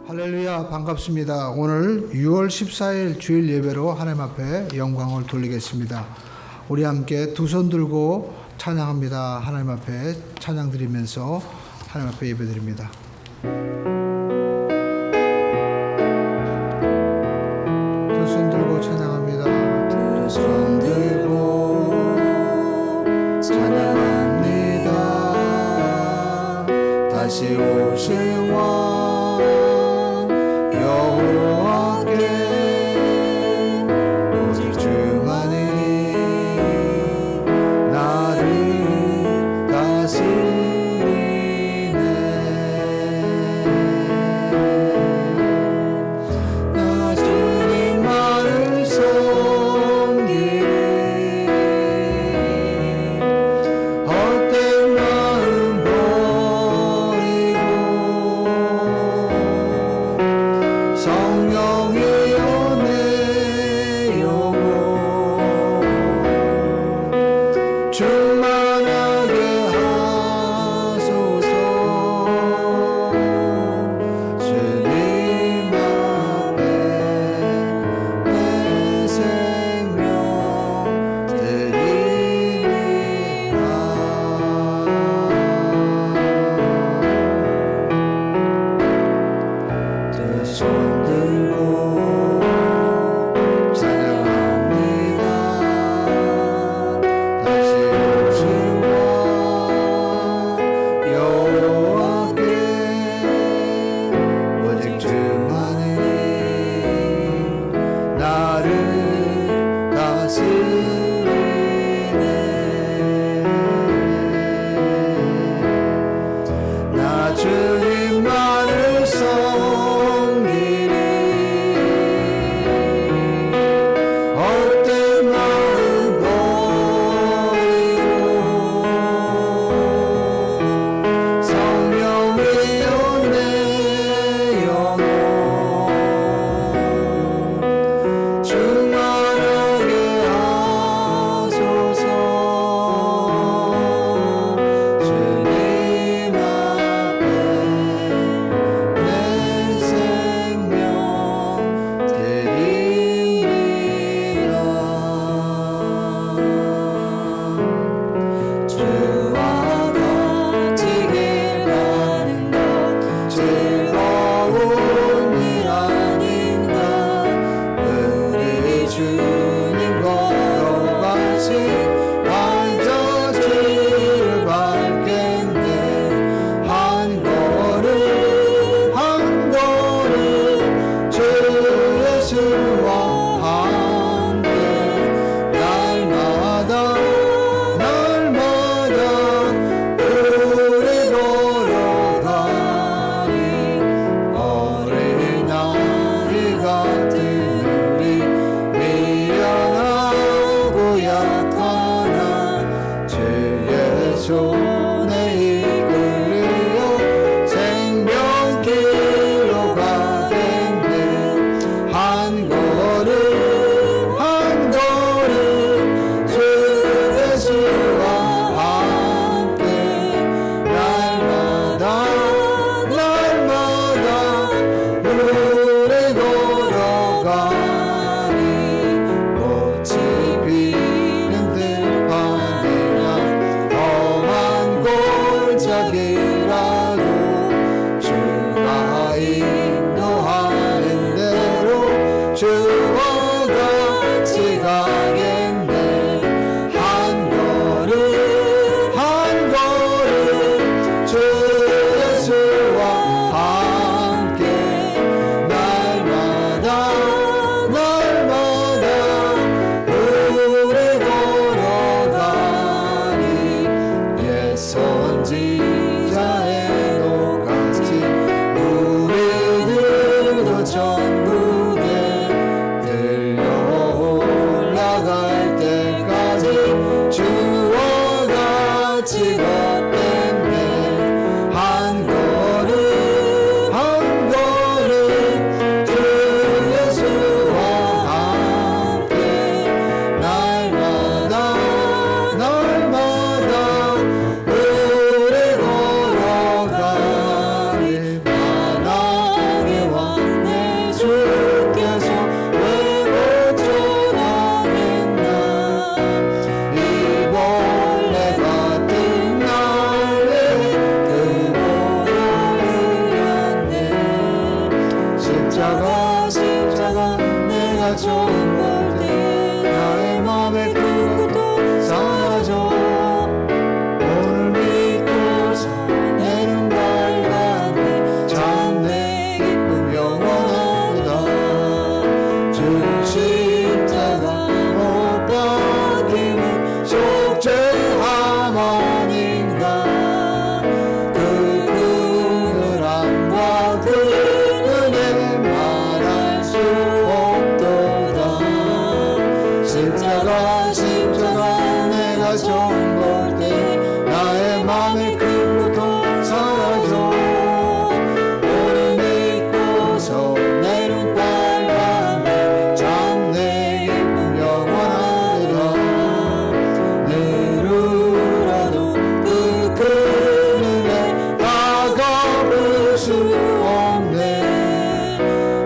할렐루야, 반갑습니다. 오늘 6월 14일 주일 예배로 하나님 앞에 영광을 돌리겠습니다. 우리 함께 두 손 들고 찬양합니다. 하나님 앞에 찬양 드리면서 하나님 앞에 예배 드립니다. 두 손 들고 찬양합니다. 두 손 들고 찬양합니다. 다시 오실 왕 여호와께 오직 주만이 나를 다스리네. 나 주님만을 섬기리. 헛된 마음 버리고 성령이여 내 영혼 충만하게 하소서. 주님 앞에 내 생명 드리리라. 두 손 들고 찬양합니다. 다시 오실 왕 여호와께 오직 주만이 나를 다스리네. 나 주님만을 섬기리. 헛된 마음 버리고 성령이여 내 영혼 충만하게 하소서. 주님 앞에 내 생명 드리리라. 주와 같이 길가는 것 즐거운 일 아닌가. 우리 주님 걸어가신 반자취를 밟겠네. 한 걸음 한 걸음 주 예수와 함께 날마다 날마다 우리 걸어가니. 어린아이 같은 우리 미련하고 약하나 주의 손에 이끌려 생명길로 가겠네. 한 걸음 한 걸음 주 예수와 함께 날마다 날마다 우리 걸어가니. 꽃이 피는 들판이나 험한 골짜기라도 주가 인도하는 대로 주와 같이 가겠네. 한 걸음 한 걸음 주 예수와 함께 날마다 날마다 우리 걸어가니. 옛 선지자의 노같이 우리들도 천국에 들려 올라갈 때까지 주와 같이 걷겠네. 한 걸음 한 걸음 주 예수와 함께 날마다 내가 처음 볼 때 나의 맘에 큰 고통 사라져 너를 믿고서 내 눈 빨간데 참 내 기쁨 영원하리라 내루라도 그 큰 은혜 다 갚을 수 없네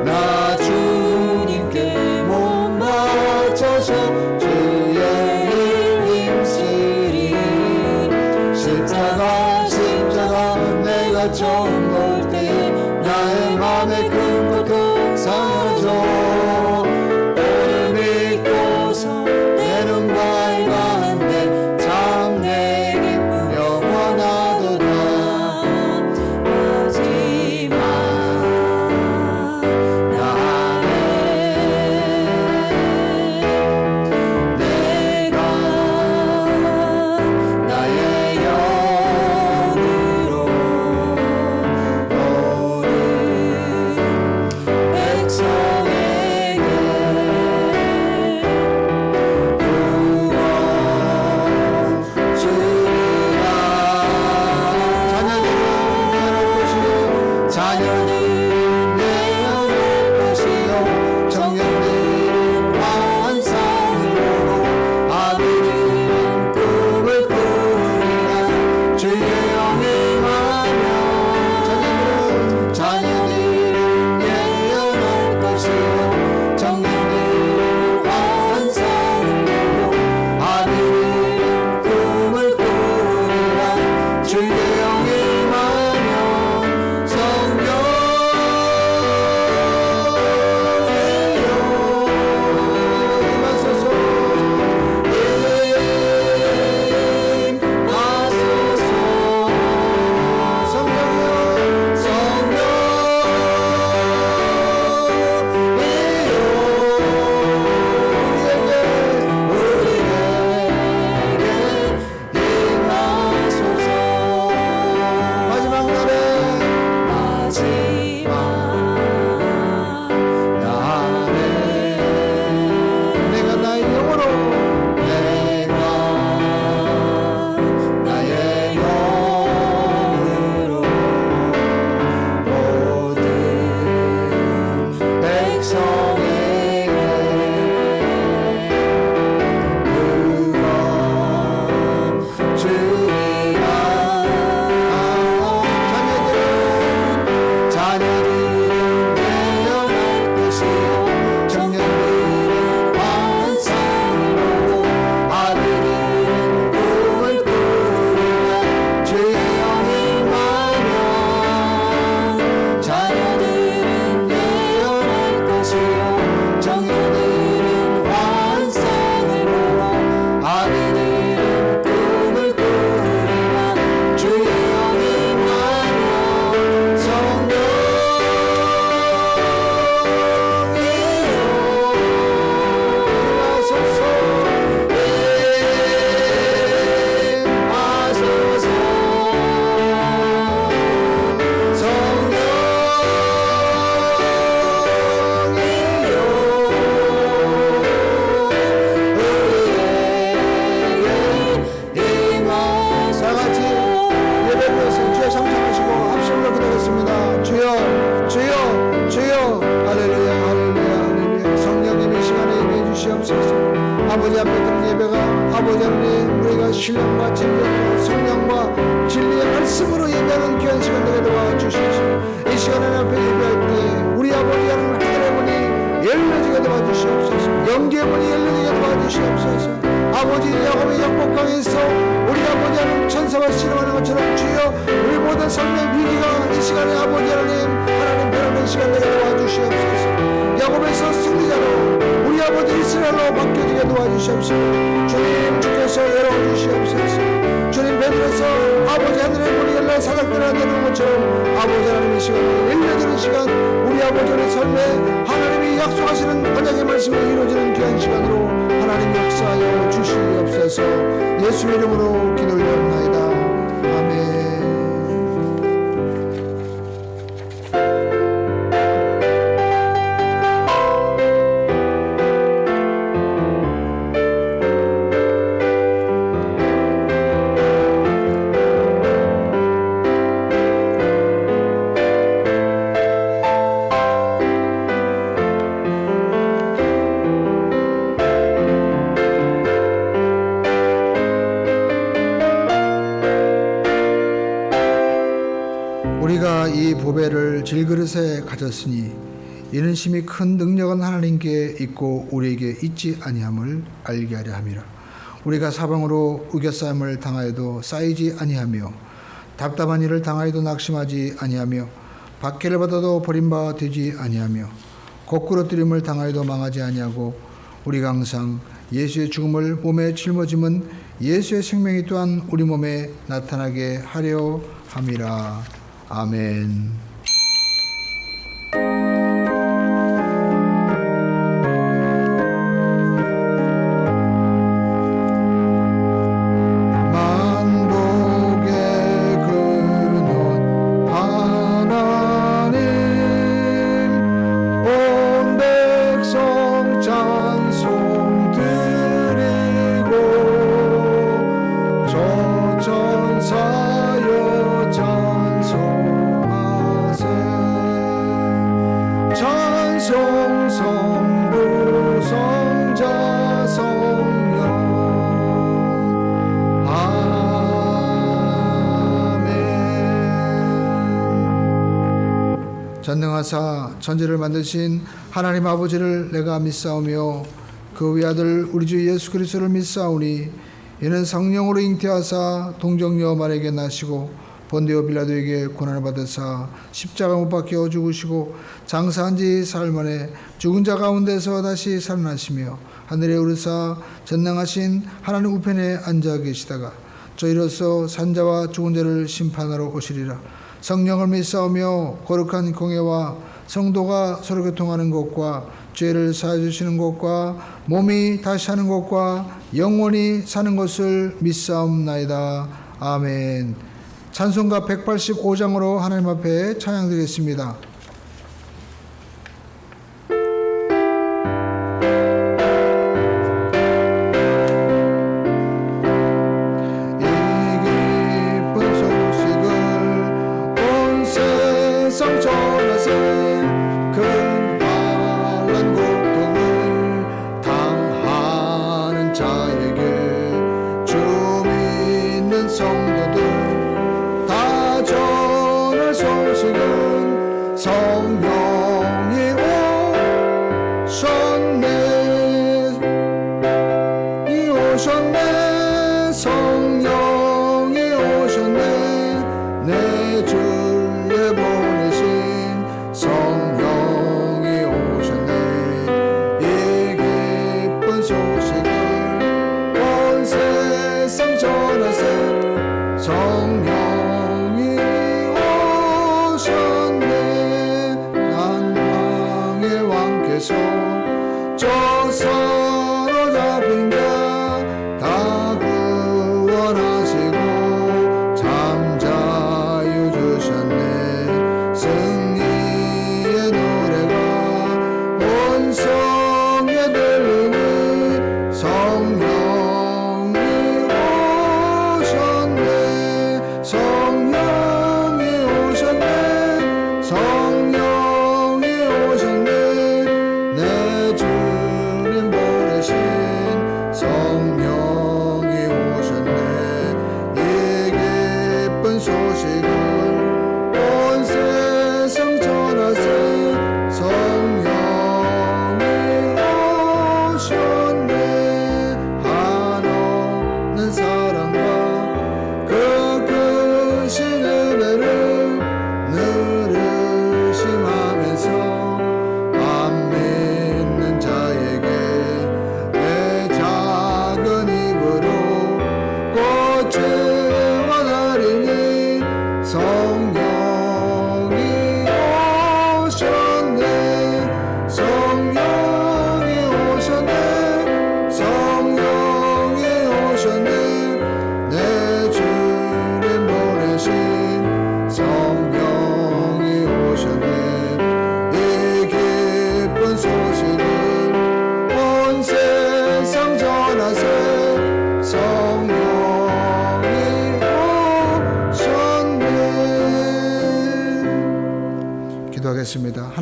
나 주님께 못 맞춰서 주의 일 힘쓰리 십자가 내가 처음 볼 때 나의 맘에 큰 고통 사라져 너를 믿고서 내 눈 밝았네 참 내 기쁨 영원하도다 마지막 날에 내가 나의 영으로 모든 백성에게 부어주리라 자녀들은 내어낼 것이요 청년들은 환상을 보고 아비들은 꿈을 꾸리라 주의 영을 하며 자녀들은 예언할 것이요 청년들은 환상을 보고 아비들은 꿈을 꾸리라 주의 영을 하며 성령이여 임하소서 임하소서 성령이여 우리에게 임하소서 마지막 날에 내가 나의 영으로 내가 나의 영으로 모든 백성에게 부어주리라 자녀들은 예언할 것이요 청년들은 환상을 보고 아비들은 꿈을 꾸리라 주의 영이 임하면 자녀들은 예언할 것이요 청년들은 환상을 보고 아비들은 꿈을 꾸리라 주의 영이 임하면 아버지 앞에 드린 예배가 아버지 하나님 우리가 신령과 진리로 성령과 진리의 말씀으로 예배하는 귀한 시간 되게 도와주시옵소서. 이 시간에 앞에 예배할 때 우리 아버지 하나님 하늘의 문이 열려지게 도와주시옵소서. 영계의 문이 열려지게 도와주시옵소서. 아버지 야곱의 영복강에서 우리 아버지 하나님 천사가 실험하는 것처럼 주여 우리 모든 삶의 위기가 이 시간에 아버지 하나님 변하는 시간 되게 도와주시옵소서. 야곱에서 승리자로 우리 아버지 이스라엘로 바뀌어지게 도와주시옵소서. 주님 주께서 열어주시옵소서. 주님 베드로서 아버지 하늘의 문이 열려 사닥들어야 되는 것처럼 아버지 하나님 이 시간에 열려지는 시간 우리 아버지의 삶에 하나님이 약속하시는 언약의 말씀이 이루어지는 귀한 시간으로 하나님 역사하여 주시옵소서. 예수의 이름으로 기도를 드립나이다. 아멘. 보배를 질그릇에 가졌으니 이는 심히 큰 능력은 하나님께 있고 우리에게 있지 아니함을 알게 하려 함이라. 우리가 사방으로 우겨싸임을 당하여도 쌓이지 아니하며 답답한 일을 당하여도 낙심하지 아니하며 박해를 받아도 버림바 되지 아니하며 거꾸로뜨림을 당하여도 망하지 아니하고 우리가 항상 예수의 죽음을 몸에 짊어짐은 예수의 생명이 또한 우리 몸에 나타나게 하려 함이라. 아멘. 전능하사 천지를 만드신 하나님 아버지를 내가 믿사오며 그 외아들 우리 주 예수 그리스도를 믿사오니 이는 성령으로 잉태하사 동정녀 마리아에게 나시고 본디오 빌라도에게 고난을 받으사 십자가 못 박혀 죽으시고 장사한 지 사흘 만에 죽은 자 가운데서 다시 살아나시며 하늘에 오르사 전능하신 하나님 우편에 앉아 계시다가 저희로서 산자와 죽은 자를 심판하러 오시리라. 성령을 믿사오며 거룩한 공예와 성도가 서로 교통하는 것과 죄를 사해 주시는 것과 몸이 다시 사는 것과 영원히 사는 것을 믿사옵나이다. 아멘. 찬송가 185장으로 하나님 앞에 찬양드리겠습니다.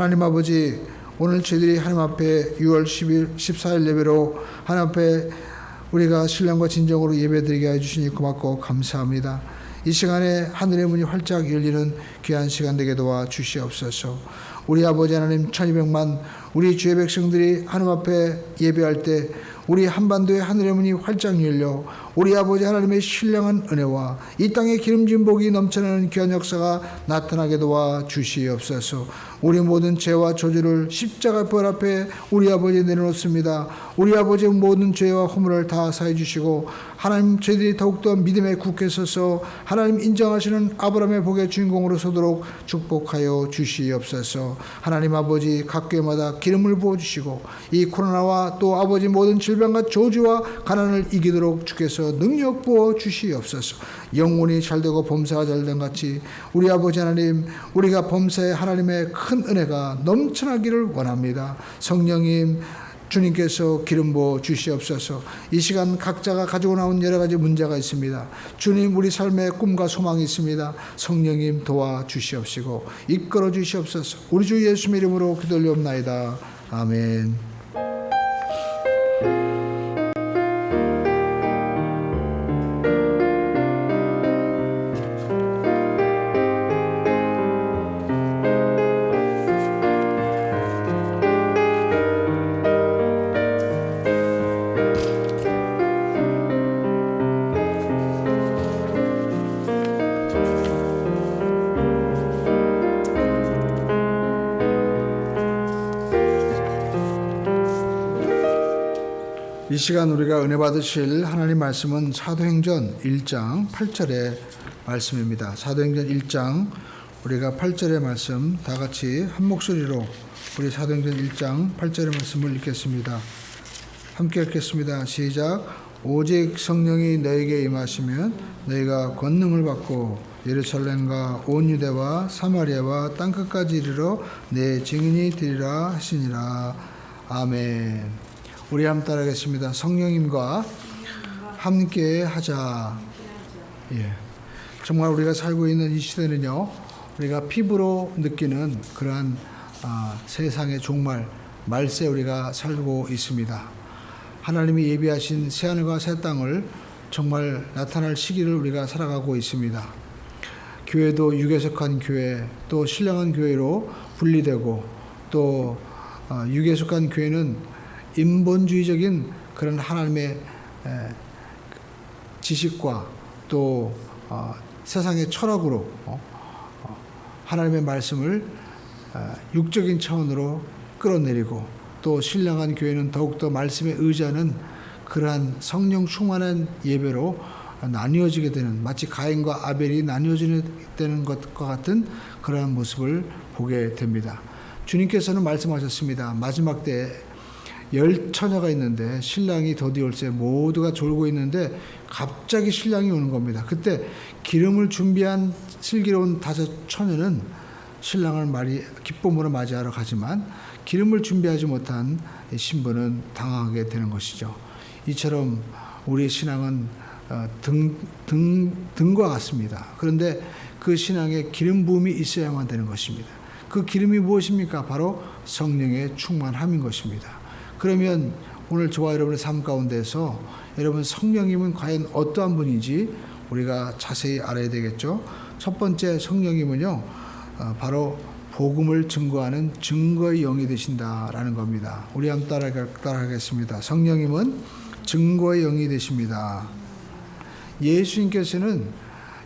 하나님 아버지, 오늘 저희들이 하나님 앞에 6월 10일 14일 예배로 하나님 앞에 우리가 신령과 진정으로 예배드리게 해주시니 고맙고 감사합니다. 이 시간에 하늘의 문이 활짝 열리는 귀한 시간 되게 도와 주시옵소서. 우리 아버지 하나님, 1200만 우리 주의 백성들이 하늘 앞에 예배할 때 우리 한반도의 하늘의 문이 활짝 열려 우리 아버지 하나님의 신령한 은혜와 이 땅의 기름진 복이 넘쳐나는 귀한 역사가 나타나게 도와 주시옵소서. 우리 모든 죄와 저주를 십자가 벌 앞에 우리 아버지 내려놓습니다. 우리 아버지의 모든 죄와 허물을 다 사해 주시고 하나님, 저희들이 더욱더 믿음에 굳게 서서 하나님 인정하시는 아브라함의 복의 주인공으로 서도록 축복하여 주시옵소서. 하나님 아버지, 각 교회마다 기름을 부어주시고 이 코로나와 또 아버지 모든 질병과 저주와 가난을 이기도록 주께서 능력 부어 주시옵소서. 영혼이 잘되고 범사가 잘된 같이 우리 아버지 하나님, 우리가 범사에 하나님의 큰 은혜가 넘쳐나기를 원합니다. 성령님, 주님께서 기름 부어 주시옵소서. 이 시간 각자가 가지고 나온 여러 가지 문제가 있습니다. 주님, 우리 삶에 꿈과 소망이 있습니다. 성령님 도와 주시옵시고 이끌어 주시옵소서. 우리 주 예수의 이름으로 기도 올리옵나이다. 아멘. 이 시간 우리가 은혜 받으실 하나님 말씀은 사도행전 1장 8절의 말씀입니다. 사도행전 1장 우리가 8절의 말씀 다 같이 한 목소리로 우리 사도행전 1장 8절의 말씀을 읽겠습니다. 함께 읽겠습니다. 시작. 오직 성령이 너에게 임하시면 너희가 권능을 받고 예루살렘과 온 유대와 사마리아와 땅끝까지 이르러 내 증인이 되리라 하시니라. 아멘. 우리 함께 따라하겠습니다. 성령님과 함께 하자. 예. 정말 우리가 살고 있는 이 시대는요, 우리가 피부로 느끼는 그러한 세상의 종말, 말세 우리가 살고 있습니다. 하나님이 예비하신 새하늘과 새 땅을 정말 나타날 시기를 우리가 살아가고 있습니다. 교회도 육에 속한 교회, 또 신령한 교회로 분리되고, 또 육에 속한 교회는 인본주의적인 그런 하나님의 지식과 또 세상의 철학으로 하나님의 말씀을 육적인 차원으로 끌어내리고, 또 신령한 교회는 더욱더 말씀에 의지하는 그러한 성령 충만한 예배로 나뉘어지게 되는, 마치 가인과 아벨이 나뉘어지는 것과 같은 그러한 모습을 보게 됩니다. 주님께서는 말씀하셨습니다. 마지막 때 10처녀가 있는데 신랑이 더디올세 모두가 졸고 있는데 갑자기 신랑이 오는 겁니다. 그때 기름을 준비한 슬기로운 5처녀는 신랑을 기쁨으로 맞이하러 가지만 기름을 준비하지 못한 신부는 당황하게 되는 것이죠. 이처럼 우리의 신앙은 등과 같습니다. 그런데 그 신앙에 기름 부음이 있어야만 되는 것입니다. 그 기름이 무엇입니까? 바로 성령의 충만함인 것입니다. 그러면 오늘 저와 여러분의 삶 가운데서 여러분 성령님은 과연 어떠한 분인지 우리가 자세히 알아야 되겠죠. 첫 번째, 성령님은요, 바로 복음을 증거하는 증거의 영이 되신다라는 겁니다. 우리 한번 따라하겠습니다. 성령님은 증거의 영이 되십니다. 예수님께서는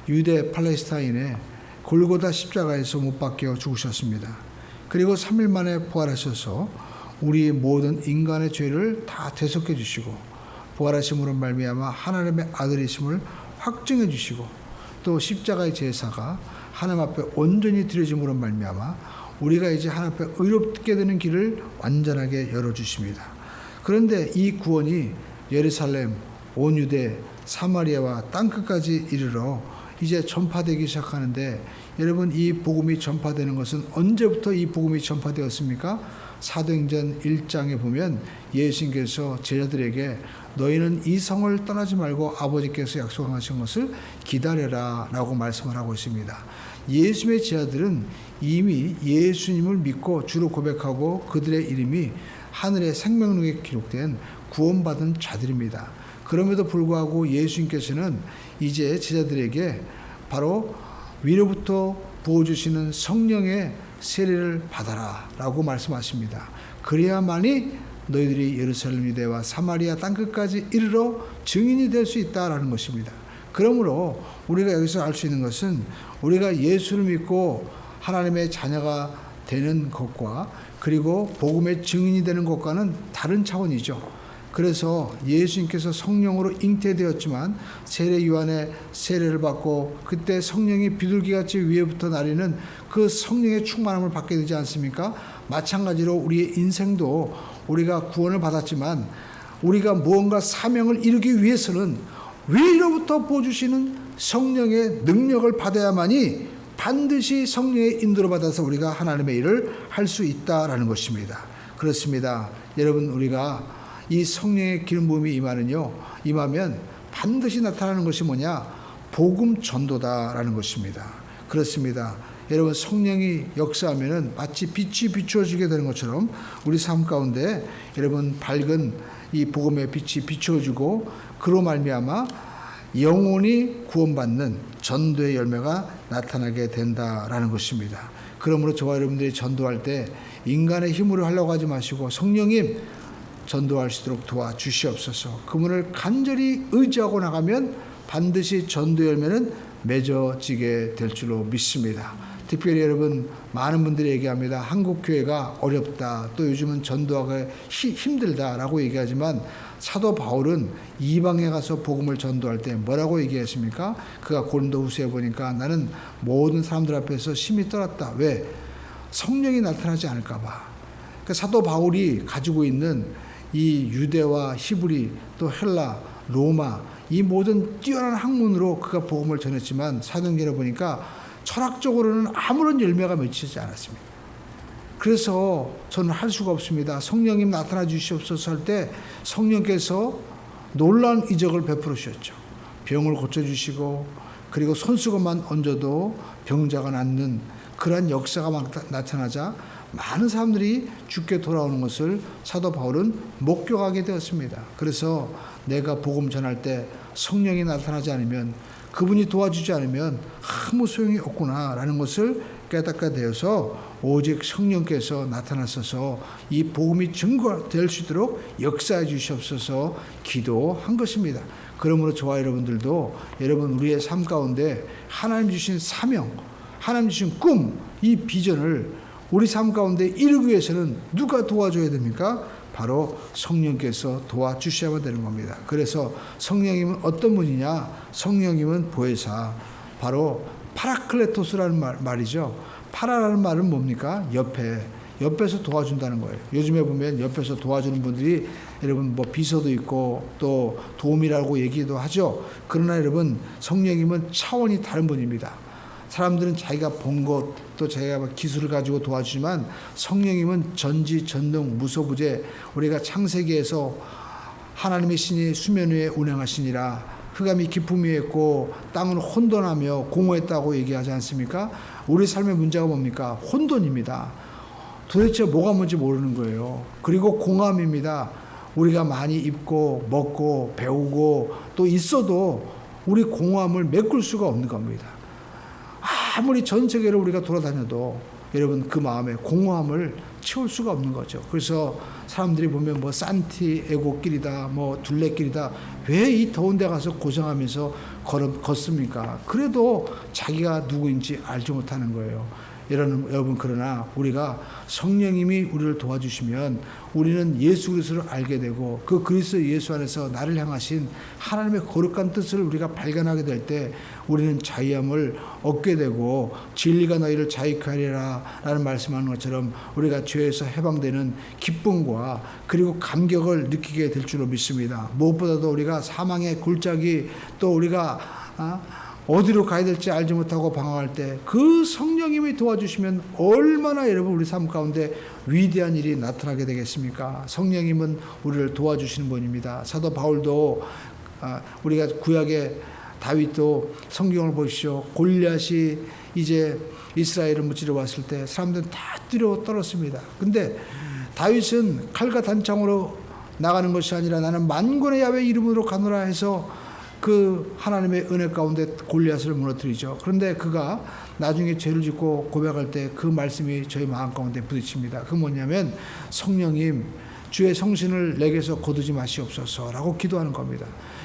유대 팔레스타인의 골고다 십자가에서 못 박혀 죽으셨습니다. 그리고 3일 만에 부활하셔서 우리 모든 인간의 죄를 다 대속해 주시고 부활하심으로 말미암아 하나님의 아들이심을 확증해 주시고, 또 십자가의 제사가 하나님 앞에 온전히 드려짐으로 말미암아 우리가 이제 하나님 앞에 의롭게 되는 길을 완전하게 열어주십니다. 그런데 이 구원이 예루살렘, 온 유대, 사마리아와 땅끝까지 이르러 이제 전파되기 시작하는데, 여러분 이 복음이 전파되는 것은 언제부터 이 복음이 전파되었습니까? 사도행전 1장에 보면 예수님께서 제자들에게 너희는 이 성을 떠나지 말고 아버지께서 약속하신 것을 기다려라 라고 말씀을 하고 있습니다. 예수님의 제자들은 이미 예수님을 믿고 주로 고백하고 그들의 이름이 하늘의 생명록에 기록된 구원받은 자들입니다. 그럼에도 불구하고 예수님께서는 이제 제자들에게 바로 위로부터 부어주시는 성령의 세례를 받아라 라고 말씀하십니다. 그래야만이 너희들이 예루살렘 유대와 사마리아 땅끝까지 이르러 증인이 될 수 있다라는 것입니다. 그러므로 우리가 여기서 알 수 있는 것은 우리가 예수를 믿고 하나님의 자녀가 되는 것과 그리고 복음의 증인이 되는 것과는 다른 차원이죠. 그래서 예수님께서 성령으로 잉태되었지만 세례 요한의 세례를 받고 그때 성령이 비둘기같이 위에부터 나리는 그 성령의 충만함을 받게 되지 않습니까? 마찬가지로 우리의 인생도 우리가 구원을 받았지만 우리가 무언가 사명을 이루기 위해서는 위로부터 부어주시는 성령의 능력을 받아야만이 반드시 성령의 인도를 받아서 우리가 하나님의 일을 할 수 있다라는 것입니다. 그렇습니다. 여러분, 우리가 이 성령의 기름 부음이 임하면 반드시 나타나는 것이 뭐냐? 복음 전도다라는 것입니다. 그렇습니다. 여러분, 성령이 역사하면은 마치 빛이 비추어지게 되는 것처럼 우리 삶 가운데 여러분 밝은 이 복음의 빛이 비추어지고 그로 말미암아 영혼이 구원받는 전도의 열매가 나타나게 된다라는 것입니다. 그러므로 저와 여러분들이 전도할 때 인간의 힘으로 하려고 하지 마시고 성령님 전도할 수 있도록 도와주시옵소서. 그분을 간절히 의지하고 나가면 반드시 전도 열매는 맺어지게 될 줄로 믿습니다. 특별히 여러분, 많은 분들이 얘기합니다. 한국 교회가 어렵다, 또 요즘은 전도하기 힘들다라고 얘기하지만 사도 바울은 이방에 가서 복음을 전도할 때 뭐라고 얘기했습니까? 그가 고린도후서에 보니까 나는 모든 사람들 앞에서 심히 떨었다. 왜? 성령이 나타나지 않을까 봐. 그러니까 사도 바울이 가지고 있는 이 유대와 히브리, 또 헬라, 로마, 이 모든 뛰어난 학문으로 그가 복음을 전했지만 사도행전에 보니까 철학적으로는 아무런 열매가 맺히지 않았습니다. 그래서 저는 할 수가 없습니다. 성령님 나타나 주시옵소서 할 때 성령께서 놀라운 이적을 베풀어 주셨죠. 병을 고쳐주시고 그리고 손수건만 얹어도 병자가 낫는 그러한 역사가 막 나타나자 많은 사람들이 죽게 돌아오는 것을 사도 바울은 목격하게 되었습니다. 그래서 내가 복음 전할 때 성령이 나타나지 않으면, 그분이 도와주지 않으면 아무 소용이 없구나라는 것을 깨닫게 되어서 오직 성령께서 나타나셔서 이 복음이 증거될 수 있도록 역사해 주시옵소서 기도한 것입니다. 그러므로 저와 여러분들도 여러분 우리의 삶 가운데 하나님 주신 사명, 하나님 주신 꿈, 이 비전을 우리 삶 가운데 이루기 위해서는 누가 도와줘야 됩니까? 바로 성령께서 도와주셔야 되는 겁니다. 그래서 성령님은 어떤 분이냐? 성령님은 보혜사, 바로 파라클레토스라는 말이죠. 파라라는 말은 뭡니까? 옆에서 도와준다는 거예요. 요즘에 보면 옆에서 도와주는 분들이 여러분 뭐 비서도 있고 또 도움이라고 얘기도 하죠. 그러나 여러분, 성령님은 차원이 다른 분입니다. 사람들은 자기가 본 것, 또 자기가 기술을 가지고 도와주지만 성령님은 전지전능 무소부재, 우리가 창세기에서 하나님의 신이 수면 위에 운행하시니라, 흑암이 깊음 위에 있고 땅은 혼돈하며 공허했다고 얘기하지 않습니까? 우리 삶의 문제가 뭡니까? 혼돈입니다. 도대체 뭐가 뭔지 모르는 거예요. 그리고 공허함입니다. 우리가 많이 입고 먹고 배우고 또 있어도 우리 공허함을 메꿀 수가 없는 겁니다. 아무리 전 세계를 우리가 돌아다녀도 여러분 그 마음에 공허함을 채울 수가 없는 거죠. 그래서 사람들이 보면 뭐 산티에고길이다, 뭐 둘레길이다, 왜 이 더운 데 가서 고생하면서 걷습니까? 그래도 자기가 누구인지 알지 못하는 거예요. 여러분, 그러나 우리가 성령님이 우리를 도와주시면 우리는 예수 그리스도를 알게 되고 그 그리스도 예수 안에서 나를 향하신 하나님의 거룩한 뜻을 우리가 발견하게 될 때 우리는 자유함을 얻게 되고 진리가 너희를 자유케 하리라 라는 말씀하는 것처럼 우리가 죄에서 해방되는 기쁨과 그리고 감격을 느끼게 될 줄로 믿습니다. 무엇보다도 우리가 사망의 골짜기, 또 우리가 어디로 가야 될지 알지 못하고 방황할 때 그 성령님이 도와주시면 얼마나 여러분 우리 삶 가운데 위대한 일이 나타나게 되겠습니까? 성령님은 우리를 도와주시는 분입니다. 사도 바울도 우리가 구약의 다윗도 성경을 보십시오. 골리앗이 이제 이스라엘을 무찌러 왔을 때 사람들은 다 뛰어 떨었습니다. 근데 다윗은 칼과 단창으로 나가는 것이 아니라 나는 만군의 야훼 이름으로 가노라 해서 그 하나님의 은혜 가운데 골리앗을 무너뜨리죠. 그런데 그가 나중에 죄를 짓고 고백할 때 그 말씀이 저희 마음 가운데 부딪힙니다. 그 뭐냐면 성령님 주의 성신을 내게서 거두지 마시옵소서라고 기도하는 겁니다.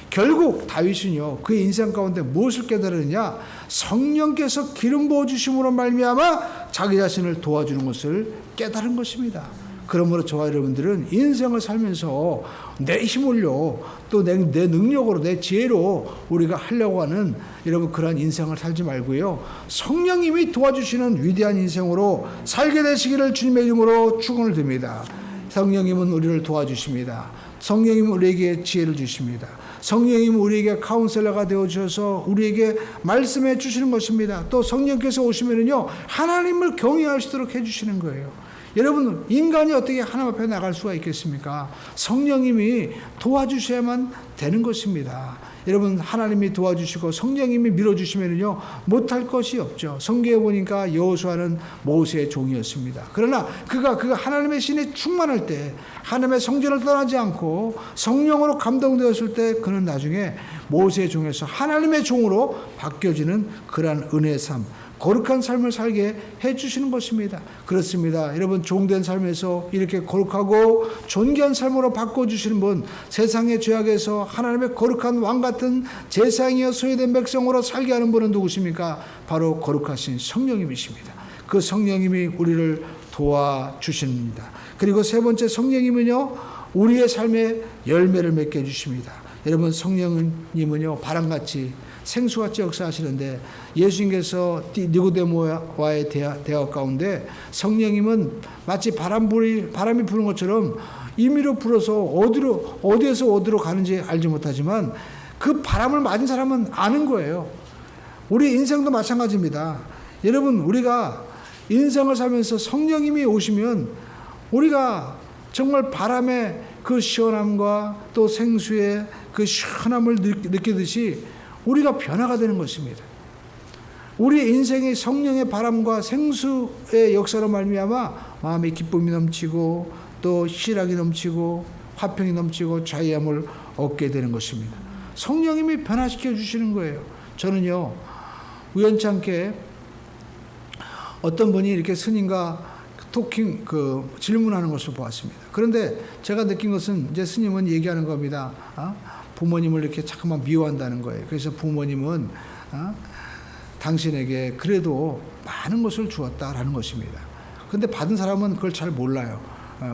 결국 다윗은요 그의 인생 가운데 무엇을 깨달으느냐, 성령께서 기름 부어 주심으로 말미암아 자기 자신을 도와주는 것을 깨달은 것입니다. 그러므로 저와 여러분들은 인생을 살면서 내 힘을요 또 내 능력으로 내 지혜로 우리가 하려고 하는 여러분 그러한 인생을 살지 말고요, 성령님이 도와주시는 위대한 인생으로 살게 되시기를 주님의 이름으로 축원을 드립니다. 성령님은 우리를 도와주십니다. 성령님은 우리에게 지혜를 주십니다. 성령님은 우리에게 카운셀러가 되어주셔서 우리에게 말씀해 주시는 것입니다. 또 성령께서 오시면은요 하나님을 경외하시도록 해주시는 거예요. 여러분 인간이 어떻게 하나님 앞에 나갈 수가 있겠습니까? 성령님이 도와주셔야만 되는 것입니다. 여러분 하나님이 도와주시고 성령님이 밀어주시면은요 못할 것이 없죠. 성경에 보니까 여호수아는 모세의 종이었습니다. 그러나 그가 하나님의 신에 충만할 때, 하나님의 성전을 떠나지 않고 성령으로 감동되었을 때 그는 나중에 모세의 종에서 하나님의 종으로 바뀌어지는 그러한 은혜의 삶, 거룩한 삶을 살게 해주시는 것입니다. 그렇습니다. 여러분 종된 삶에서 이렇게 거룩하고 존귀한 삶으로 바꿔주시는 분, 세상의 죄악에서 하나님의 거룩한 왕같은 제사장이여 소유된 백성으로 살게 하는 분은 누구십니까? 바로 거룩하신 성령님이십니다. 그 성령님이 우리를 도와주십니다. 그리고 세 번째, 성령님은요 우리의 삶에 열매를 맺게 해주십니다. 여러분 성령님은요 바람같이 생수같이 역사하시는데, 예수님께서 니고데모와의 대화 가운데 성령님은 마치 바람이 부는 것처럼 임의로 불어서 어디에서 어디로 가는지 알지 못하지만 그 바람을 맞은 사람은 아는 거예요. 우리 인생도 마찬가지입니다. 여러분 우리가 인생을 살면서 성령님이 오시면 우리가 정말 바람의 그 시원함과 또 생수의 그 시원함을 느끼듯이 우리가 변화가 되는 것입니다. 우리 인생의 성령의 바람과 생수의 역사로 말미암아 마음의 기쁨이 넘치고 또 희락이 넘치고 화평이 넘치고 자유함을 얻게 되는 것입니다. 성령님이 변화시켜 주시는 거예요. 저는요 우연찮게 어떤 분이 이렇게 스님과 질문하는 것을 보았습니다. 그런데 제가 느낀 것은 이제 스님은 얘기하는 겁니다. 부모님을 이렇게 자꾸만 미워한다는 거예요. 그래서 부모님은 당신에게 그래도 많은 것을 주었다라는 것입니다. 근데 받은 사람은 그걸 잘 몰라요.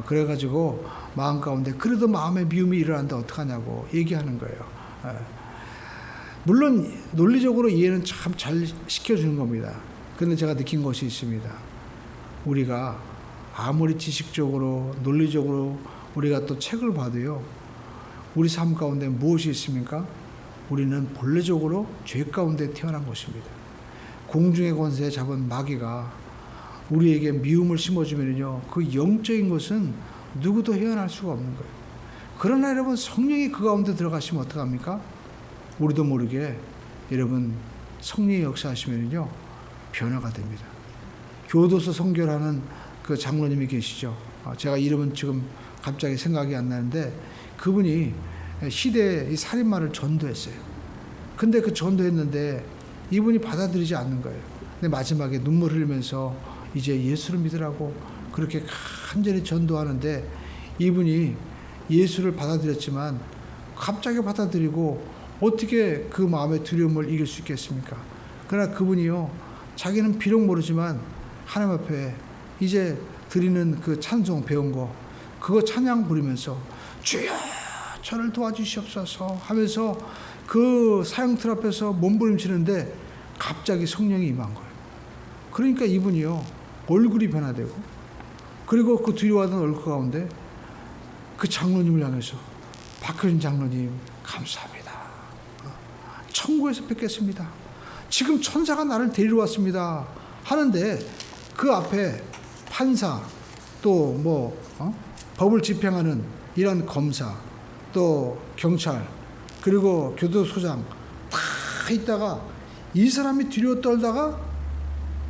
그래가지고 마음 가운데 그래도 마음의 미움이 일어난다 어떡하냐고 얘기하는 거예요. 물론 논리적으로 이해는 참 잘 시켜주는 겁니다. 그런데 제가 느낀 것이 있습니다. 우리가 아무리 지식적으로 논리적으로 우리가 또 책을 봐도요, 우리 삶 가운데 무엇이 있습니까? 우리는 본래적으로 죄 가운데 태어난 것입니다. 공중의 권세에 잡은 마귀가 우리에게 미움을 심어주면요, 그 영적인 것은 누구도 헤어날 수가 없는 거예요. 그러나 여러분 성령이 그 가운데 들어가시면 어떡합니까? 우리도 모르게 여러분 성령이 역사하시면요 변화가 됩니다. 교도소 선교라는 그 장로님이 계시죠. 제가 이름은 지금 갑자기 생각이 안 나는데 그분이 시대의 살인마를 전도했어요. 근데 그 전도했는데 이분이 받아들이지 않는 거예요. 근데 마지막에 눈물 흘리면서 이제 예수를 믿으라고 그렇게 간절히 전도하는데 이분이 예수를 받아들였지만 갑자기 받아들이고 어떻게 그 마음의 두려움을 이길 수 있겠습니까? 그러나 그분이요, 자기는 비록 모르지만 하나님 앞에 이제 드리는 그 찬송 배운 거 그거 찬양 부르면서 주여 저를 도와주시옵소서 하면서 그 사형틀 앞에서 몸부림치는데 갑자기 성령이 임한 거예요. 그러니까 이분이요 얼굴이 변화되고, 그리고 그 두려워하던 얼굴 가운데 그 장로님을 향해서 박효진 장로님 감사합니다. 천국에서 뵙겠습니다. 지금 천사가 나를 데리러 왔습니다. 하는데 그 앞에 판사 또 법을 집행하는 이런 검사 또 경찰 그리고 교도소장 다 있다가 이 사람이 뒤로 떨다가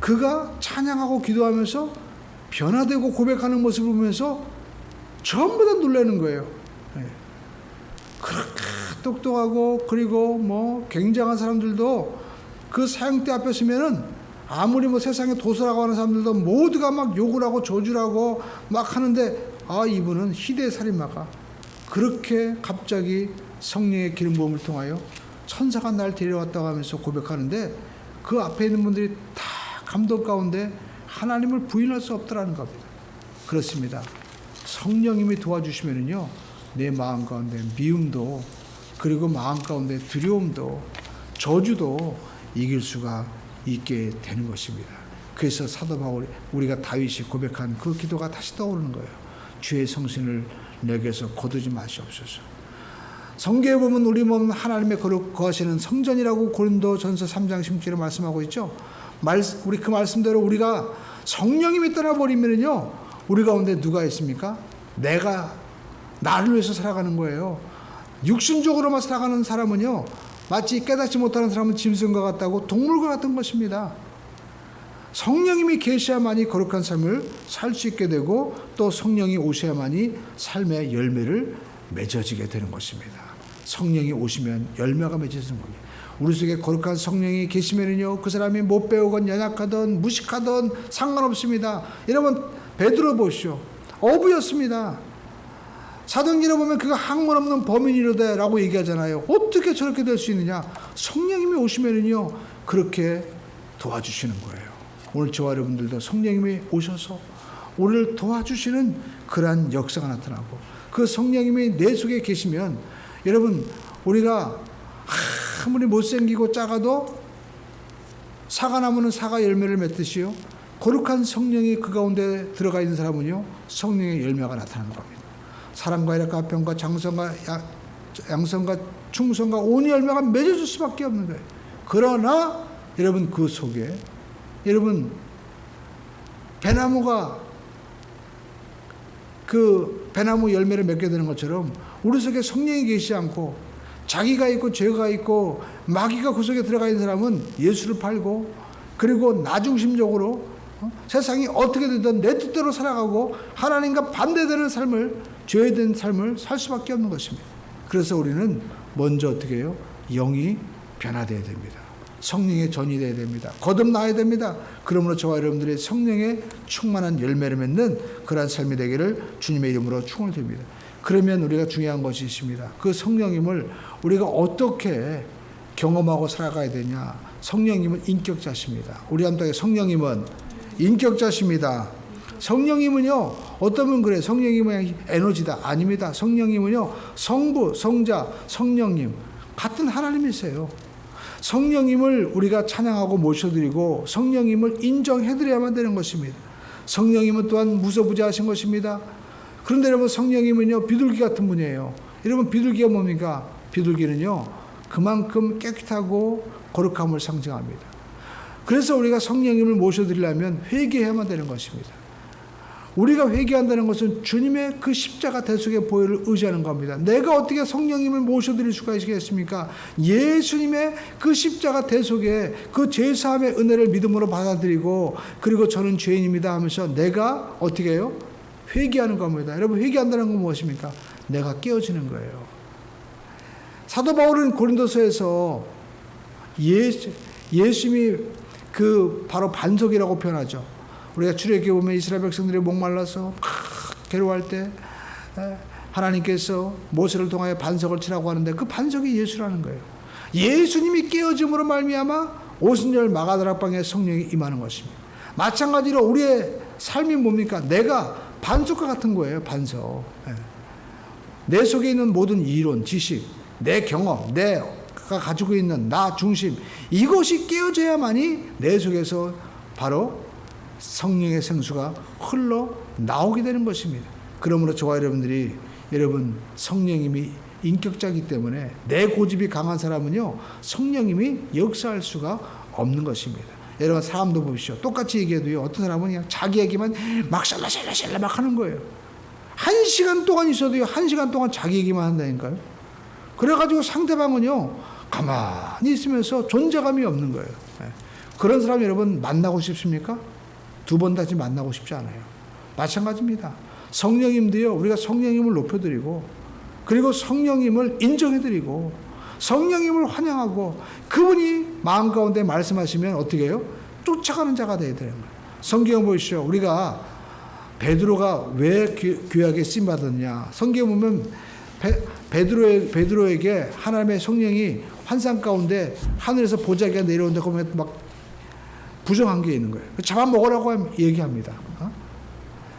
그가 찬양하고 기도하면서 변화되고 고백하는 모습을 보면서 전부 다 놀라는 거예요. 그렇게 똑똑하고 그리고 뭐 굉장한 사람들도 그 사형대 앞에 서면은 아무리 뭐 세상에 도서라고 하는 사람들도 모두가 막 욕을 하고 저주를 하고 막 하는데, 이분은 희대의 살인마가 그렇게 갑자기 성령의 기름 부음을 통하여 천사가 날 데려왔다고 하면서 고백하는데, 그 앞에 있는 분들이 다 감동 가운데 하나님을 부인할 수 없더라는 겁니다. 그렇습니다. 성령님이 도와주시면은요, 내 마음 가운데 미움도, 그리고 마음 가운데 두려움도, 저주도 이길 수가 있게 되는 것입니다. 그래서 사도 바울이, 우리가 다윗이 고백한 그 기도가 다시 떠오르는 거예요. 주의 성신을 내게서 거두지 마시옵소서. 성경에 보면 우리 몸은 하나님의 거하시는 성전이라고 고린도전서 3장 16절에 말씀하고 있죠. 우리 그 말씀대로 우리가 성령님이 떠나버리면요, 우리 가운데 누가 있습니까? 나를 위해서 살아가는 거예요. 육신적으로만 살아가는 사람은요, 마치 깨닫지 못하는 사람은 짐승과 같다고 동물과 같은 것입니다. 성령님이 계셔야만이 거룩한 삶을 살 수 있게 되고, 또 성령이 오셔야만이 삶의 열매를 맺어지게 되는 것입니다. 성령이 오시면 열매가 맺어지는 겁니다. 우리 속에 거룩한 성령이 계시면은요, 그 사람이 못 배우건 연약하든 무식하든 상관없습니다. 여러분, 베드로 보시오. 어부였습니다. 사도행전에 보면 그가 학문 없는 범인이로다라고 얘기하잖아요. 어떻게 저렇게 될 수 있느냐? 성령님이 오시면은요, 그렇게 도와주시는 거예요. 오늘 저와 여러분들도 성령님이 오셔서 우리를 도와주시는 그러한 역사가 나타나고, 그 성령님이 내 속에 계시면, 여러분, 우리가 아무리 못생기고 작아도 사과나무는 사과 열매를 맺듯이요, 거룩한 성령이 그 가운데 들어가 있는 사람은요, 성령의 열매가 나타나는 겁니다. 사랑과 희락과 화평과 장성과 양성과 충성과 온유의 열매가 맺어질 수밖에 없는 거예요. 그러나 여러분, 그 속에 여러분, 배나무가 그 배나무 열매를 맺게 되는 것처럼 우리 속에 성령이 계시지 않고 자기가 있고 죄가 있고 마귀가 그 속에 들어가 있는 사람은 예수를 팔고, 그리고 나중심적으로 세상이 어떻게 되든 내 뜻대로 살아가고 하나님과 반대되는 삶을, 죄된 삶을 살 수밖에 없는 것입니다. 그래서 우리는 먼저 어떻게 해요? 영이 변화되어야 됩니다. 성령의 전이 되어야 됩니다. 거듭나야 됩니다. 그러므로 저와 여러분들이 성령의 충만한 열매를 맺는 그러한 삶이 되기를 주님의 이름으로 축원드립니다. 그러면 우리가 중요한 것이 있습니다. 그 성령님을 우리가 어떻게 경험하고 살아가야 되냐? 성령님은 인격자십니다. 우리 함께 성령님은 인격자십니다. 성령님은요, 어떤 분 그래, 성령님은 에너지다. 아닙니다. 성령님은요, 성부, 성자, 성령님 같은 하나님이세요. 성령님을 우리가 찬양하고 모셔드리고 성령님을 인정해드려야만 되는 것입니다. 성령님은 또한 무소부재하신 것입니다. 그런데 여러분, 성령님은요, 비둘기 같은 분이에요. 여러분, 비둘기가 뭡니까? 비둘기는요, 그만큼 깨끗하고 거룩함을 상징합니다. 그래서 우리가 성령님을 모셔드리려면 회개해야만 되는 것입니다. 우리가 회개한다는 것은 주님의 그 십자가 대속의 보혈을 의지하는 겁니다. 내가 어떻게 성령님을 모셔드릴 수가 있겠습니까? 예수님의 그 십자가 대속의 그 죄사함의 은혜를 믿음으로 받아들이고, 그리고 저는 죄인입니다 하면서 내가 어떻게 해요? 회개하는 겁니다. 여러분, 회개한다는 건 무엇입니까? 내가 깨어지는 거예요. 사도 바울은 고린도서에서 예수님이 그 바로 반석이라고 표현하죠. 우리가 출애굽기에 보면 이스라엘 백성들이 목말라서 괴로워할 때 하나님께서 모세를 통하여 반석을 치라고 하는데, 그 반석이 예수라는 거예요. 예수님이 깨어짐으로 말미암아 오순절 마가다락방에 성령이 임하는 것입니다. 마찬가지로 우리의 삶이 뭡니까? 내가 반석과 같은 거예요. 반석. 내 속에 있는 모든 이론, 지식, 내 경험, 내가 가지고 있는 나 중심, 이것이 깨어져야만이 내 속에서 바로 성령의 생수가 흘러 나오게 되는 것입니다. 그러므로 저와 여러분들이, 여러분, 성령님이 인격자이기 때문에 내 고집이 강한 사람은요, 성령님이 역사할 수가 없는 것입니다. 여러분, 사람도 보십시오. 똑같이 얘기해도요, 어떤 사람은 그냥 자기 얘기만 막 샬라샬라샬라 막 하는 거예요. 1시간 동안 있어도요, 1시간 동안 자기 얘기만 한다니까요. 그래가지고 상대방은요, 가만히 있으면서 존재감이 없는 거예요. 그런 사람 여러분 만나고 싶습니까? 두 번 다시 만나고 싶지 않아요. 마찬가지입니다. 성령님도요, 우리가 성령님을 높여드리고 그리고 성령님을 인정해드리고 성령님을 환영하고 그분이 마음 가운데 말씀하시면 어떻게 해요? 쫓아가는 자가 되어야 되는 거예요. 성경 보시죠. 우리가 베드로가 왜 귀하게 쓰임받았냐. 성경 보면 베드로에게 하나님의 성령이 환상 가운데 하늘에서 보자기가 내려온다 그러면 막 부정한 게 있는 거예요. 잡아먹으라고 얘기합니다.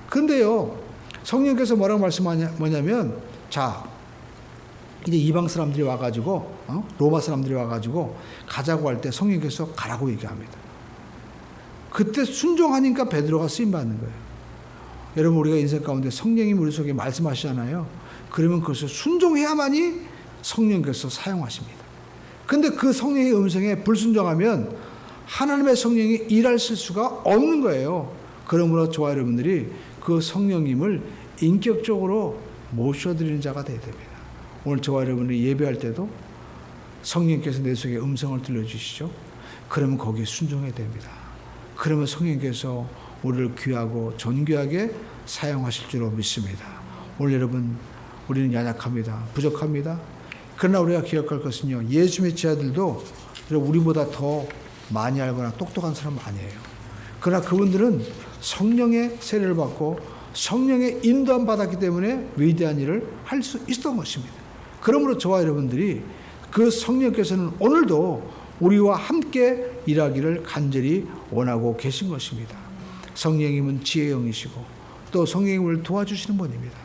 그런데요, 성령께서 뭐라고 뭐냐면, 자, 이제 이방 사람들이 와가지고, 로마 사람들이 와가지고 가자고 할 때 성령께서 가라고 얘기합니다. 그때 순종하니까 베드로가 쓰임받는 거예요. 여러분, 우리가 인생 가운데 성령님 우리 속에 말씀하시잖아요. 그러면 그것을 순종해야만이 성령께서 사용하십니다. 근데 그 성령의 음성에 불순종하면 하나님의 성령이 일하실 수가 없는 거예요. 그러므로 저와 여러분들이 그 성령님을 인격적으로 모셔드리는 자가 되어야 됩니다. 오늘 저와 여러분이 예배할 때도 성령께서 내 속에 음성을 들려주시죠. 그러면 거기에 순종해야 됩니다. 그러면 성령께서 우리를 귀하고 존귀하게 사용하실 줄로 믿습니다. 오늘 여러분, 우리는 연약합니다. 부족합니다. 그러나 우리가 기억할 것은요, 예수님의 제자들도 우리보다 더 많이 알거나 똑똑한 사람 아니에요. 그러나 그분들은 성령의 세례를 받고 성령의 인도함 받았기 때문에 위대한 일을 할 수 있었던 것입니다. 그러므로 저와 여러분들이 그 성령께서는 오늘도 우리와 함께 일하기를 간절히 원하고 계신 것입니다. 성령님은 지혜의 영이시고 또 성령님을 도와주시는 분입니다.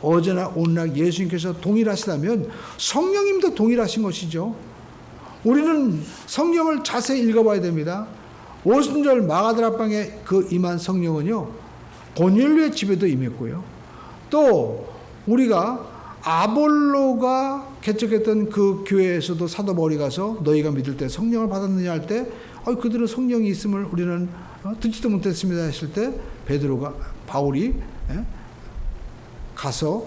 어제나 오늘날 예수님께서 동일하시다면 성령님도 동일하신 것이죠. 우리는 성경을 자세히 읽어봐야 됩니다. 오순절 마가다락방에 그 임한 성령은요, 고넬료의 집에도 임했고요. 또 우리가 아볼로가 개척했던 그 교회에서도 사도 바울이 가서 너희가 믿을 때 성령을 받았느냐 할 때 그들은 성령이 있음을 우리는 듣지도 못했습니다 했을 때 바울이 가서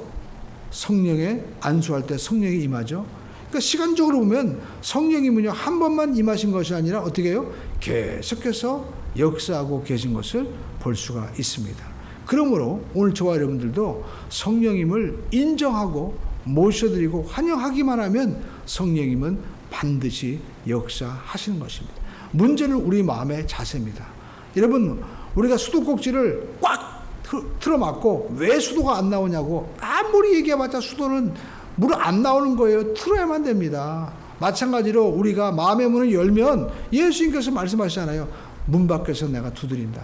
성령에 안수할 때 성령이 임하죠. 그러니까 시간적으로 보면 성령님은요, 한 번만 임하신 것이 아니라 어떻게 해요? 계속해서 역사하고 계신 것을 볼 수가 있습니다. 그러므로 오늘 저와 여러분들도 성령님을 인정하고 모셔드리고 환영하기만 하면 성령님은 반드시 역사하시는 것입니다. 문제는 우리 마음의 자세입니다. 여러분, 우리가 수도꼭지를 꽉 틀어막고 왜 수도가 안 나오냐고 아무리 얘기해봤자 수도는 물 안 나오는 거예요. 틀어야만 됩니다. 마찬가지로 우리가 마음의 문을 열면 예수님께서 말씀하시잖아요. 문 밖에서 내가 두드린다.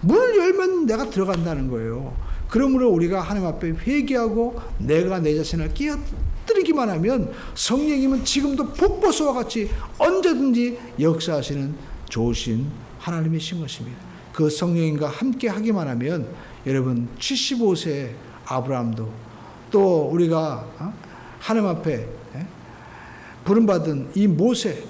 문을 열면 내가 들어간다는 거예요. 그러므로 우리가 하나님 앞에 회개하고 내가 내 자신을 깨어뜨리기만 하면 성령님은 지금도 폭포수와 같이 언제든지 역사하시는 좋으신 하나님이신 것입니다. 그 성령님과 함께 하기만 하면 여러분 75세 아브라함도 또 우리가 하나님 앞에 부름받은 이 모세,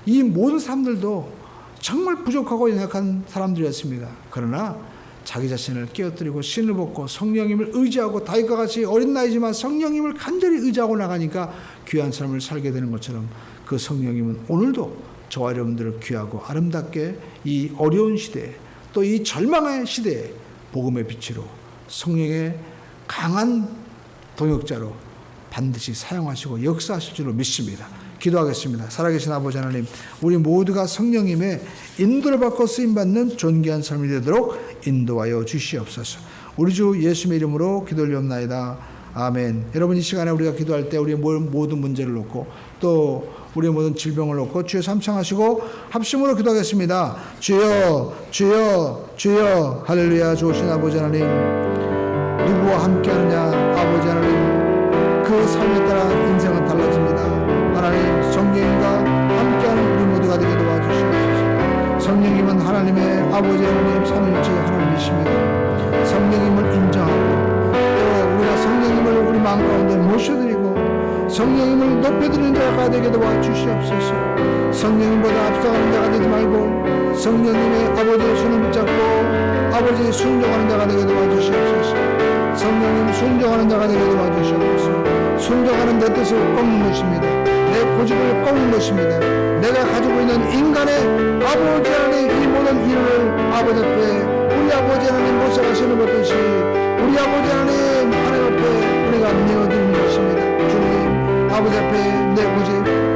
이 모든 사람들도 정말 부족하고 연약한 사람들이었습니다. 그러나 자기 자신을 깨어뜨리고 신을 벗고 성령님을 의지하고 다윗과 같이 어린 나이지만 성령님을 간절히 의지하고 나가니까 귀한 삶을 살게 되는 것처럼 그 성령님은 오늘도 저와 여러분들을 귀하고 아름답게 이 어려운 시대에 또 이 절망의 시대에 복음의 빛으로 성령의 강한 동역자로 반드시 사용하시고 역사하실 줄로 믿습니다. 기도하겠습니다. 살아계신 아버지 하나님, 우리 모두가 성령님의 인도를 받고 쓰임받는 존귀한 삶이 되도록 인도하여 주시옵소서. 우리 주 예수의 이름으로 기도올리옵나이다. 아멘. 여러분, 이 시간에 우리가 기도할 때 우리의 모든 문제를 놓고 또 우리의 모든 질병을 놓고 주여 삼창하시고 합심으로 기도하겠습니다. 주여, 주여, 주여. 할렐루야. 좋으신 아버지 하나님, 누구와 함께하느냐 아버지 하나님, 그 삶에 따라 인생은 달라집니다. 하나님, 성령님과 함께하는 우리 모두가 되게 도와주시옵소서. 성령님은 하나님의 아버지 하나님 삼위일체 하나님이십니다. 성령님을 인정하고 또 우리가 성령님을 우리 마음 가운데 모셔드리고 성령님을 높여드리는 자가 되게 도와주시옵소서. 성령님보다 앞서가는 자가 되지 말고 성령님의 아버지의 손을 붙잡고 아버지의 순종하는 자가 되게 도와주시옵소서. 성령님 순종하는 자가 되게 도와주시옵소서. 순종하는 내 뜻을 꺾는 것입니다. 내 고집을 꺾는 것입니다. 내가 가지고 있는 인간의 아버지 하나님 이 모든 일을 아버지 앞에 우리 아버지 하나님 모셔가시는 것듯이 우리 아버지 하나님 앞에 우리가 내어드리는 것입니다. 주님, 아버지 앞에 내 고집,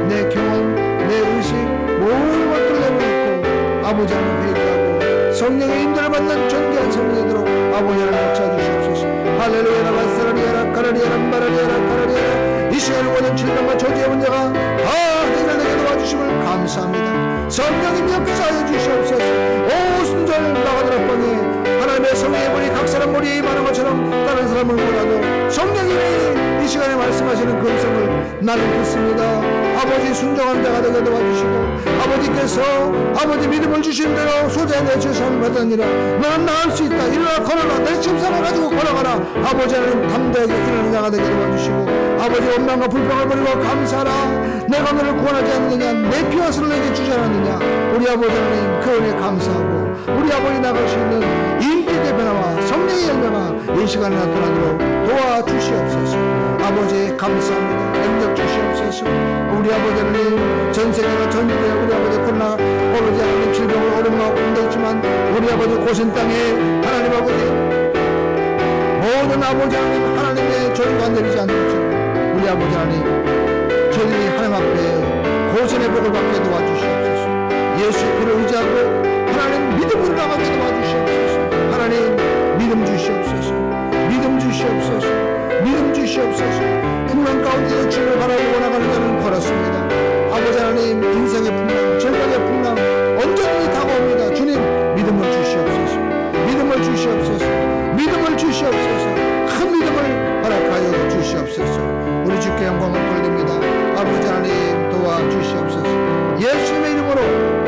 내 경험, 내 의식 모든 것들 내려놓고 아버지 하나님 회개하고 성령의 인도를 받는 존귀한 삶이 되도록 아버지 하나님 역사해 주시옵소서. 할렐루야 라바사라리아라 카라리아라 바라리아라 카라리아라. 이 시간에 모든 질병과 저주의 문제가 다 해결되게 도와주심을 감사합니다. 성령님 역사해 주시옵소서. 오 순절 나가더라 뻔히 하나님의 성령의 머리 각 사람 머리에 임하는 것처럼 다른 사람을 몰라도 성령님이 이 시간에 말씀하시는 그 음성을 나는 듣습니다. 아버지 순종한 자가 되게 도와주시고 아버지께서 아버지 믿음을 주신 대로 소자의 내 죄사함을 받으니라. 너는 나을 수 있다. 일어나 걸어라. 내 침상을 가지고 걸어가라. 아버지 하나님 담대하게 일어나는 자가 되게 도와주시고 아버지 원망과 불평을 버리고 감사하라. 내가 너를 구원하지 않느냐. 내 피와 살을 내게 주지 않았느냐. 우리 아버지 하나님 그 은혜 감사하고 우리 아버지 나갈 수 있는 인격의 변화와 성령의 열매가 이 시간에 나타나도록 도와주시옵소서. 아버지 감사합니다. 능력 주시옵소서. 우리 아버지 하나님 전 세계가 전국에 우리 아버지 코로나 아버지 하나님 질병을 어려움하고 힘들지만 우리 아버지 고센 땅에 하나님 아버지 모든 아버지 하나님의 저주가 내리지 않는 것처럼 우리 아버지 하나님 저희들이 하나님 앞에 고센의 복을 받게 도와주시옵소서. 예수의 피를 의지하고 하나님 믿음으로 나가게 도와주시옵소서. 하나님 믿음 주시옵소서. 믿음 주시옵소서. 믿음 주시옵소서. 풍랑 가운데 주를 바라보고 나가는 자는 걸었습니다. 아버지 하나님 인생의 풍랑 절망의 풍랑 언제든지 다가옵니다. 주님 믿음을 주시옵소서. 믿음을 주시옵소서. 믿음을 주시옵소서. 큰 믿음을 허락하여 주시옵소서. 우리 주께 영광을 돌립니다. 아버지 하나님 도와주시옵소서. 예수님의 이름으로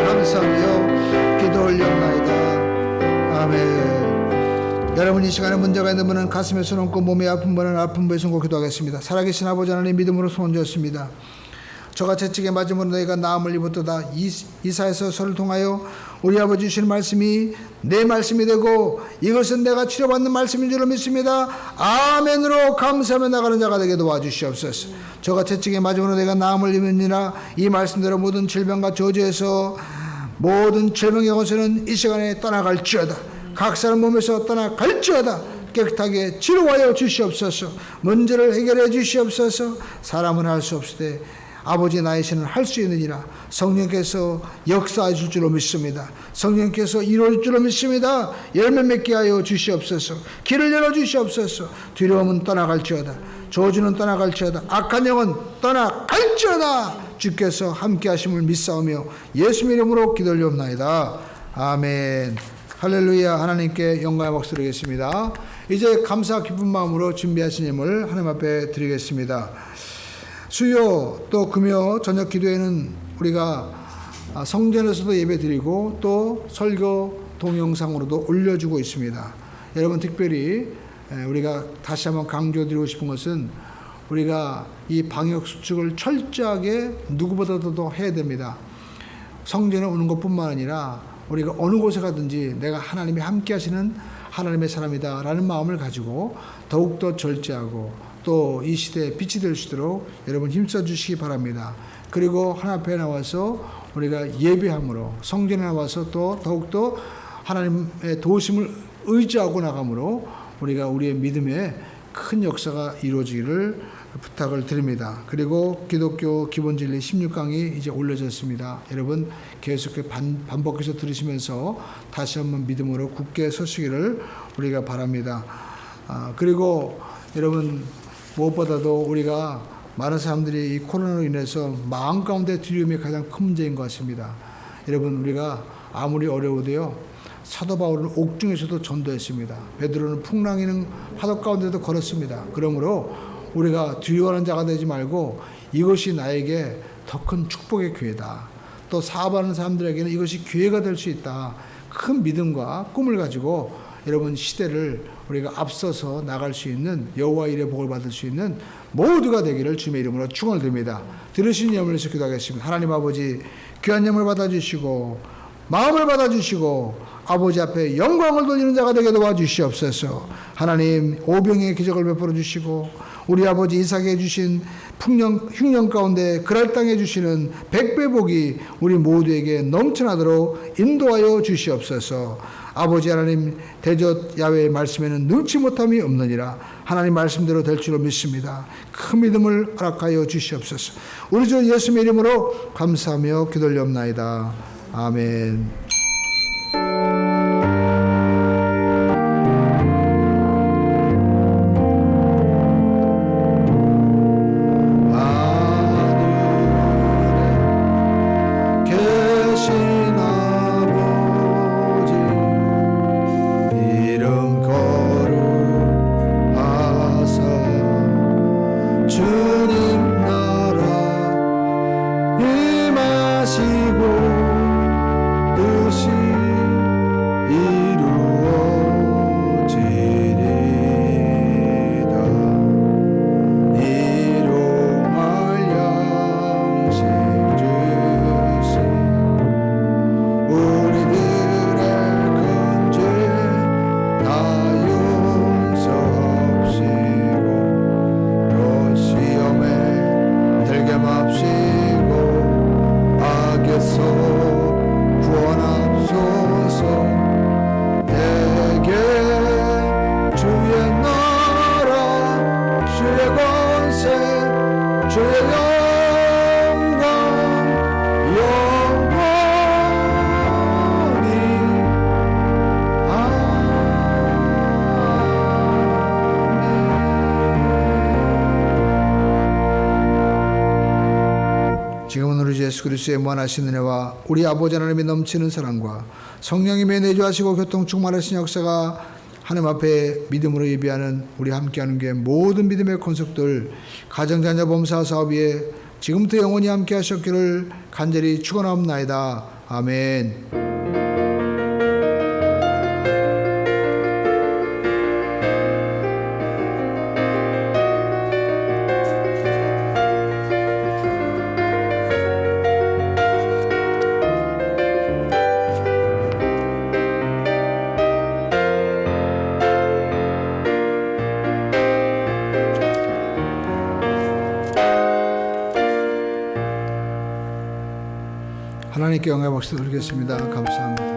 감사하며 기도 올려옵나이다. 아멘. 여러분 이 시간에 문제가 있는 분은 가슴에 손 얹고 몸에 아픈 분은 아픈 부에 손고 기도하겠습니다. 살아계신 아버지 하나님 믿음으로 손 얹었습니다. 저가 채찍에 맞음으로 너희가 나음을 입었도다. 이사에서 서를 통하여 우리 아버지 주신 말씀이 내 말씀이 되고 이것은 내가 치료받는 말씀인 줄로 믿습니다. 아멘으로 감사하며 나가는 자가 되게 도와주시옵소서. 저가 채찍에 맞음으로 내가 나음을 입으니라. 이 말씀대로 모든 질병과 저주에서 모든 질병의 것은 이 시간에 떠나갈지어다. 각 사람 몸에서 떠나갈지어다. 깨끗하게 치료하여 주시옵소서. 문제를 해결해 주시옵소서. 사람은 할 수 없으되 아버지 나의 신은 할 수 있느니라. 성령께서 역사해 줄 줄로 믿습니다. 성령께서 이루어질 줄로 믿습니다. 열매 맺게 하여 주시옵소서. 길을 열어 주시옵소서. 두려움은 떠나갈지어다. 저주는 떠나갈지어다. 악한 영은 떠나갈지어다. 주께서 함께 하심을 믿사오며 예수 이름으로 기도 올리옵나이다. 아멘. 할렐루야. 하나님께 영광의 박수 드리겠습니다. 이제 감사 기쁜 마음으로 준비하신 예물 하나님 앞에 드리겠습니다. 수요 또 금요 저녁 기도에는 우리가 성전에서도 예배 드리고 또 설교 동영상으로도 올려주고 있습니다. 여러분 특별히 우리가 다시 한번 강조드리고 싶은 것은 우리가 이 방역 수칙을 철저하게 누구보다도 더 해야 됩니다. 성전에 오는 것뿐만 아니라 우리가 어느 곳에 가든지 내가 하나님이 함께 하시는 하나님의 사람이다 라는 마음을 가지고 더욱더 절제하고 또 이 시대에 빛이 될 수 있도록 여러분 힘써 주시기 바랍니다. 그리고 하나님 앞에 나와서 우리가 예배함으로 성전에 나와서 또 더욱더 하나님의 도우심을 의지하고 나감으로 우리가 우리의 믿음에 큰 역사가 이루어지기를 부탁을 드립니다. 그리고 기독교 기본진리 16강이 이제 올려졌습니다. 여러분 계속해서 반복해서 들으시면서 다시 한번 믿음으로 굳게 서시기를 우리가 바랍니다. 그리고 여러분 무엇보다도 우리가 많은 사람들이 이 코로나로 인해서 마음 가운데 두려움이 가장 큰 문제인 것 같습니다. 여러분 우리가 아무리 어려워도요 사도 바울은 옥중에서도 전도했습니다. 베드로는 풍랑이는 파도 가운데도 걸었습니다. 그러므로 우리가 두려워하는 자가 되지 말고 이것이 나에게 더 큰 축복의 기회다. 또 사업하는 사람들에게는 이것이 기회가 될 수 있다. 큰 믿음과 꿈을 가지고 여러분 시대를 우리가 앞서서 나갈 수 있는 여호와 일의 복을 받을 수 있는 모두가 되기를 주님의 이름으로 축원을 드립니다. 들으신 예물을 기도하겠습니다. 하나님 아버지 귀한 예물 받아주시고 마음을 받아주시고 아버지 앞에 영광을 돌리는 자가 되게 도와주시옵소서. 하나님 오병의 기적을 베풀어 주시고 우리 아버지 이삭에게 주신 흉년 가운데 그랄 땅에 주시는 백배 복이 우리 모두에게 넘쳐나도록 인도하여 주시옵소서. 아버지 하나님 대저 야훼의 말씀에는 능치 못함이 없느니라. 하나님 말씀대로 될 줄로 믿습니다. 큰 믿음을 허락하여 주시옵소서. 우리 주 예수님의 이름으로 감사하며 기도올리옵나이다. 아멘. 지금은 우리 예수 그리스도의 무한하신 은혜와 우리 아버지 하나님의 넘치는 사랑과 성령님의 내주하시고 교통 충만하신 역사가 하나님 앞에 믿음으로 예비하는 우리 함께하는 게 모든 믿음의 권속들 가정자녀 범사 사업 위에 지금부터 영원히 함께 하셨기를 간절히 축원하옵나이다. 아멘. 하나님께 영광의 박수 드리겠습니다. 감사합니다.